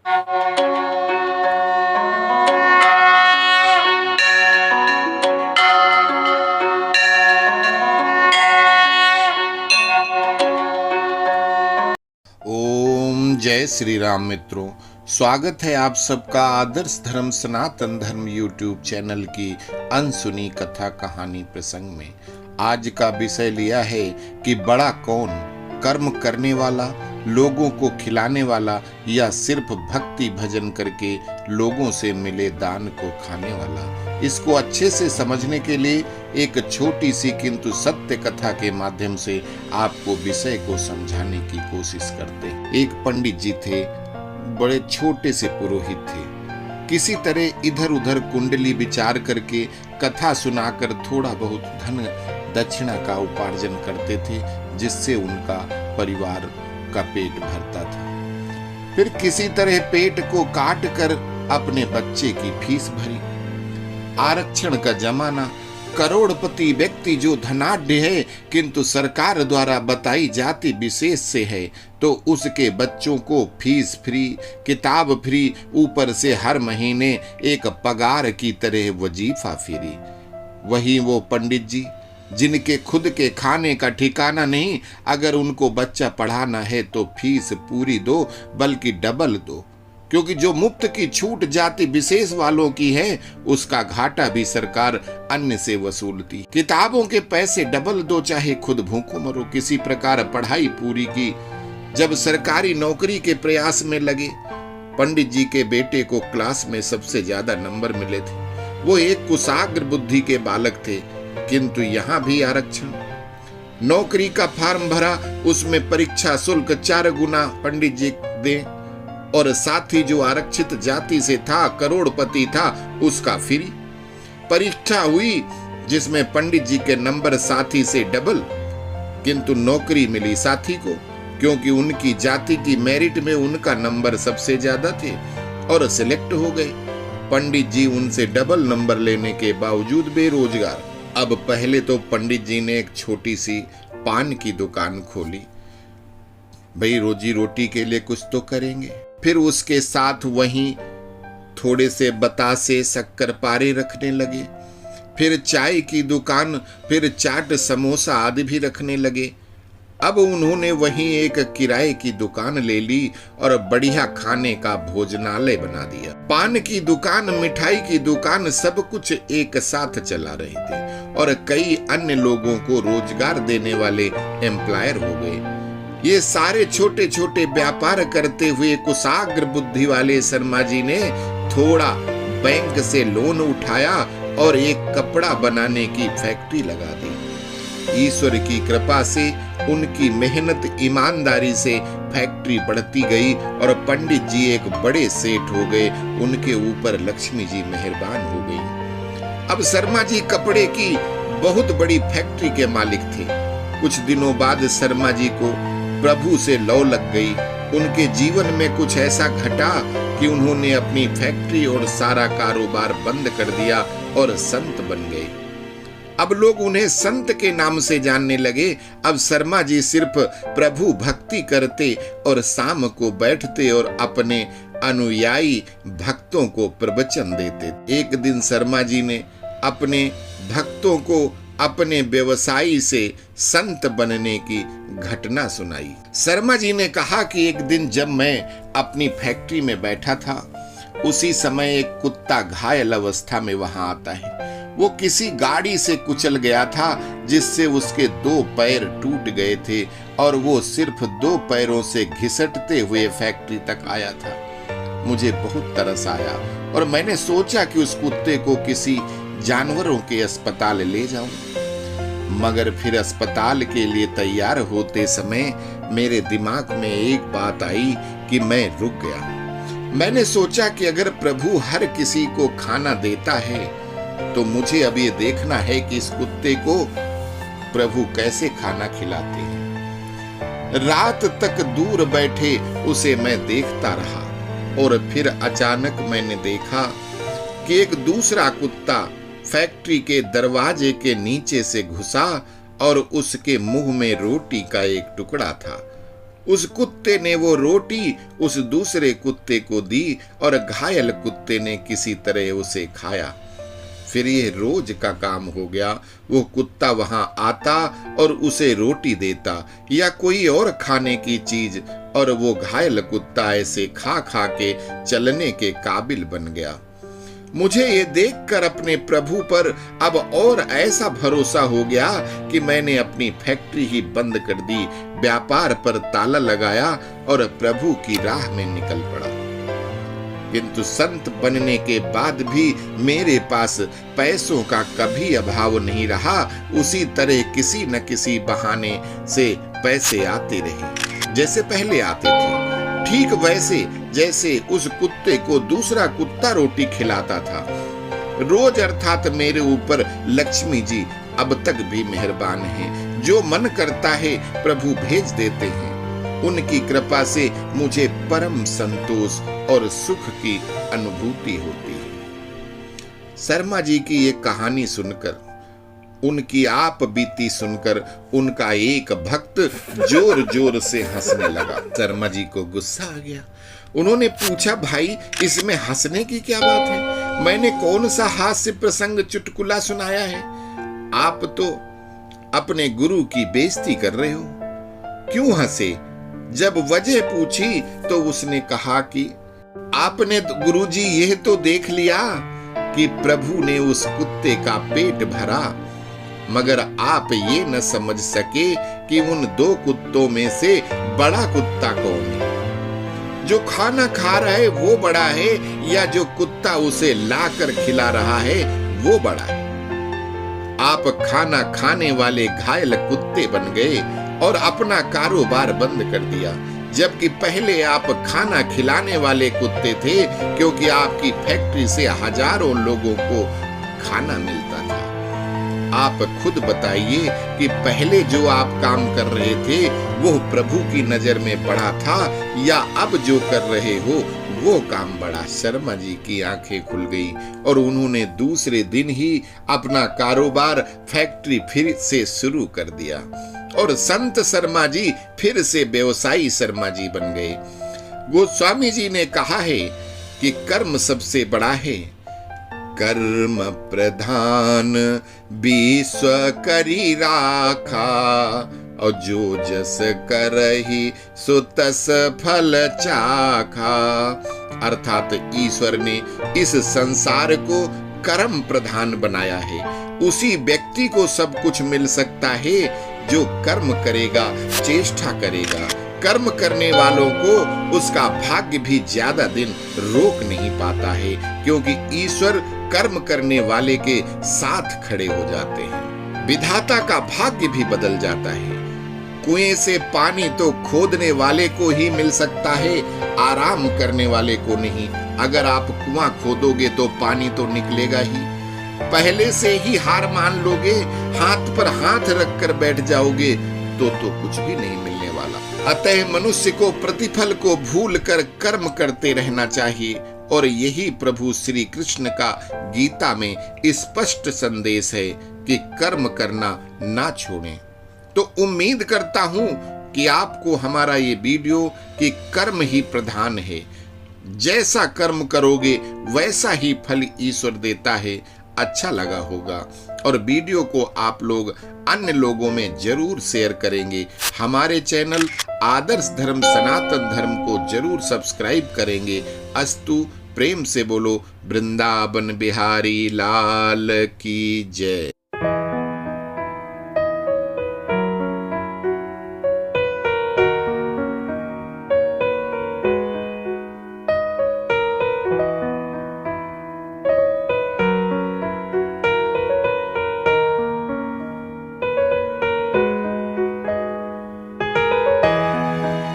ओम जय श्री राम मित्रों, स्वागत है आप सबका आदर्श धर्म सनातन धर्म यूट्यूब चैनल की अनसुनी कथा कहानी प्रसंग में। आज का विषय लिया है कि बड़ा कौन, कर्म करने वाला, लोगों को खिलाने वाला, या सिर्फ भक्ति भजन करके लोगों से मिले दान को खाने वाला। इसको अच्छे से समझने के लिए एक छोटी सी किंतु सत्य कथा के माध्यम से आपको विषय को समझाने की कोशिश करते हैं। एक पंडित जी थे, बड़े छोटे से पुरोहित थे। किसी तरह इधर उधर कुंडली विचार करके कथा सुनाकर थोड़ा बहुत धन दक्षिणा का उपार्जन करते थे, जिससे उनका परिवार का पेट भरता था। फिर किसी तरह पेट को काट कर अपने बच्चे की फीस भरी। आरक्षण का जमाना, करोड़पति व्यक्ति जो धनाढ्य है किंतु सरकार द्वारा बताई जाति विशेष से है, तो उसके बच्चों को फीस फ्री, किताब फ्री, ऊपर से हर महीने एक पगार की तरह वजीफा फ्री। वही वो पंडित जी जिनके खुद के खाने का ठिकाना नहीं, अगर उनको बच्चा पढ़ाना है तो फीस पूरी दो, बल्कि डबल दो, क्योंकि जो मुफ्त की छूट जाति विशेष वालों की है उसका घाटा भी सरकार अन्य से वसूलती। किताबों के पैसे डबल दो, चाहे खुद भूखों मरो। किसी प्रकार पढ़ाई पूरी की। जब सरकारी नौकरी के प्रयास में लगे, पंडित जी के बेटे को क्लास में सबसे ज्यादा नंबर मिले थे। वो एक कुशाग्र बुद्धि के बालक थे, किंतु यहाँ भी आरक्षण। नौकरी का फॉर्म भरा, उसमें परीक्षा शुल्क 4 गुना पंडित जी दे, और साथ ही जो आरक्षित जाति से था, करोड़पति था, उसका फ्री। परीक्षा हुई जिसमें पंडित जी के नंबर साथी से डबल, किंतु नौकरी मिली साथी को, क्योंकि उनकी जाति की मेरिट में उनका नंबर सबसे ज्यादा थे और सिलेक्ट हो गए। पंडित जी उनसे डबल नंबर लेने के बावजूद बेरोजगार। अब पहले तो पंडित जी ने एक छोटी सी पान की दुकान खोली, भाई रोजी रोटी के लिए कुछ तो करेंगे। फिर उसके साथ वहीं थोड़े से बतासे, शक्कर पारे रखने लगे। फिर चाय की दुकान, फिर चाट समोसा आदि भी रखने लगे। अब उन्होंने वहीं एक किराए की दुकान ले ली और बढ़िया खाने का भोजनालय बना दिया। पान की दुकान, मिठाई की दुकान, सब कुछ एक साथ चला रहे थे और कई अन्य लोगों को रोजगार देने वाले एम्प्लॉयर हो गए। ये सारे छोटे छोटे व्यापार करते हुए कुशाग्र बुद्धि वाले शर्मा जी ने थोड़ा बैंक से लोन उठाया और एक कपड़ा बनाने की फैक्ट्री लगा दी। ईश्वर की कृपा से, उनकी मेहनत ईमानदारी से फैक्ट्री बढ़ती गई और पंडित जी एक बड़े सेठ हो गए। उनके ऊपर लक्ष्मी जी मेहरबान हो गई। अब शर्मा जी कपड़े की बहुत बड़ी फैक्ट्री के मालिक थे। कुछ दिनों बाद शर्मा जी को प्रभु से लौ लग गई। उनके जीवन में कुछ ऐसा घटा कि उन्होंने अपनी फैक्ट्री और सारा कारोबार बंद कर दिया और संत बन गए। अब लोग उन्हें संत के नाम से जानने लगे। अब शर्मा जी सिर्फ प्रभु भक्ति करते और शाम को बैठते और अपने अनुयायी भक्तों को प्रवचन देते। एक दिन शर्मा जी ने अपने भक्तों को अपने व्यवसायी से संत बनने की घटना सुनाई। शर्मा जी ने कहा कि एक दिन जब मैं अपनी फैक्ट्री में बैठा था, उसी समय एक कुत्ता घायल अवस्था में वहां आता है। वो किसी गाड़ी से कुचल गया था, जिससे उसके 2 पैर टूट गए थे और वो सिर्फ 2 पैरों से घिसटते हुए फैक्ट्री तक आया था। मुझे बहुत तरस आया और मैंने सोचा कि उस कुत्ते को किसी जानवरों के अस्पताल ले जाऊं। मगर फिर अस्पताल के लिए तैयार होते समय मेरे दिमाग में एक बात आई कि मैं रुक गया। मैंने सोचा कि अगर प्रभु हर किसी को खाना देता है, तो मुझे अब ये देखना है कि इस कुत्ते को प्रभु कैसे खाना खिलाते हैं। रात तक दूर बैठे उसे मैं देखता रहा और फिर अचानक मैंने देखा कि एक दूसरा कुत्ता फैक्ट्री के दरवाजे के नीचे से घुसा और उसके मुंह में रोटी का एक टुकड़ा था। उस कुत्ते ने वो रोटी उस दूसरे कुत्ते को दी और घायल कुत्ते ने किसी तरह उसे खाया। फिर ये रोज का काम हो गया। वो कुत्ता वहां आता और उसे रोटी देता या कोई और खाने की चीज, और वो घायल कुत्ता ऐसे खा खा के चलने के काबिल बन गया। मुझे ये देखकर अपने प्रभु पर अब और ऐसा भरोसा हो गया कि मैंने अपनी फैक्ट्री ही बंद कर दी, व्यापार पर ताला लगाया और प्रभु की राह में निकल पड़ा। किंतु संत बनने के बाद भी मेरे पास पैसों का कभी अभाव नहीं रहा। उसी तरह किसी न किसी बहाने से पैसे आते रहे, जैसे पहले आते थे। ठीक वैसे जैसे उस कुत्ते को दूसरा कुत्ता रोटी खिलाता था रोज, अर्थात मेरे ऊपर लक्ष्मी जी अब तक भी मेहरबान हैं। जो मन करता है प्रभु भेज देते हैं। उनकी कृपा से मुझे परम संतोष और सुख की अनुभूति होती है। शर्मा जी की ये कहानी सुनकर, उनकी आप बीती सुनकर उनका एक भक्त जोर जोर से हंसने लगा। शर्मा जी को गुस्सा आ गया। उन्होंने पूछा, भाई इसमें हंसने की क्या बात है? मैंने कौन सा हास्य प्रसंग चुटकुला सुनाया है? आप तो अपने गुरु की बेइज्जती कर रहे हो। क्यों हंसे? जब वजह पूछी तो उसने कहा कि आपने तो गुरुजी यह तो देख लिया कि प्रभु ने उस कुत्ते का पेट भरा, मगर आप ये न समझ सके कि उन दो कुत्तों में से बड़ा कुत्ता कौन है। जो खाना खा रहा है वो बड़ा है, या जो कुत्ता उसे लाकर खिला रहा है वो बड़ा है। आप खाना खाने वाले घायल कुत्ते बन गए और अपना कारोबार बंद कर दिया, जबकि पहले आप खाना खिलाने वाले कुत्ते थे, क्योंकि आपकी फैक्ट्री से हजारों लोगों को खाना मिलता था। आप खुद बताइए कि पहले जो आप काम कर रहे थे वो प्रभु की नजर में बड़ा था, या अब जो कर रहे हो वो काम बड़ा? शर्मा जी की आंखें खुल गई और उन्होंने दूसरे दिन ही अपना कारोबार फैक्ट्री फिर से शुरू कर दिया और संत शर्मा जी फिर से व्यवसायी शर्मा जी बन गए। गोस्वामी जी ने कहा है कि कर्म सबसे बड़ा है। कर्म प्रधान विश्व करी राखा, और जो जस करहि सो तस फल चाखा। अर्थात ईश्वर ने इस संसार को कर्म प्रधान बनाया है। उसी व्यक्ति को सब कुछ मिल सकता है जो कर्म करेगा, चेष्टा करेगा। कर्म करने वालों को उसका भाग्य भी ज्यादा दिन रोक नहीं पाता है, क्योंकि ईश्वर कर्म करने वाले के साथ खड़े हो जाते हैं। विधाता का भाग्य भी बदल जाता है। कुएं से पानी तो खोदने वाले को ही मिल सकता है, आराम करने वाले को नहीं। अगर आप कुआं खोदोगे तो पानी तो निकलेगा ही। पहले से ही हार मान लोगे, हाथ पर हाथ रखकर बैठ जाओगे तो कुछ भी नहीं मिलने वाला। अतः मनुष्य को प्रतिफल को भूलकर कर्म करते रहना चाहिए, और यही प्रभु श्री कृष्ण का गीता में स्पष्ट संदेश है कि कर्म करना ना छोड़ें। तो उम्मीद करता हूं कि आपको हमारा ये वीडियो कि कर्म ही प्रधान है, जैसा कर्म करोगे वैसा ही फल ईश्वर देता है, अच्छा लगा होगा। और वीडियो को आप लोग अन्य लोगों में जरूर शेयर करेंगे। हमारे चैनल आदर्श धर्म सनातन धर्म को जरूर सब्सक्राइब करेंगे। अस्तु। प्रेम से बोलो वृंदावन बिहारी लाल की जय।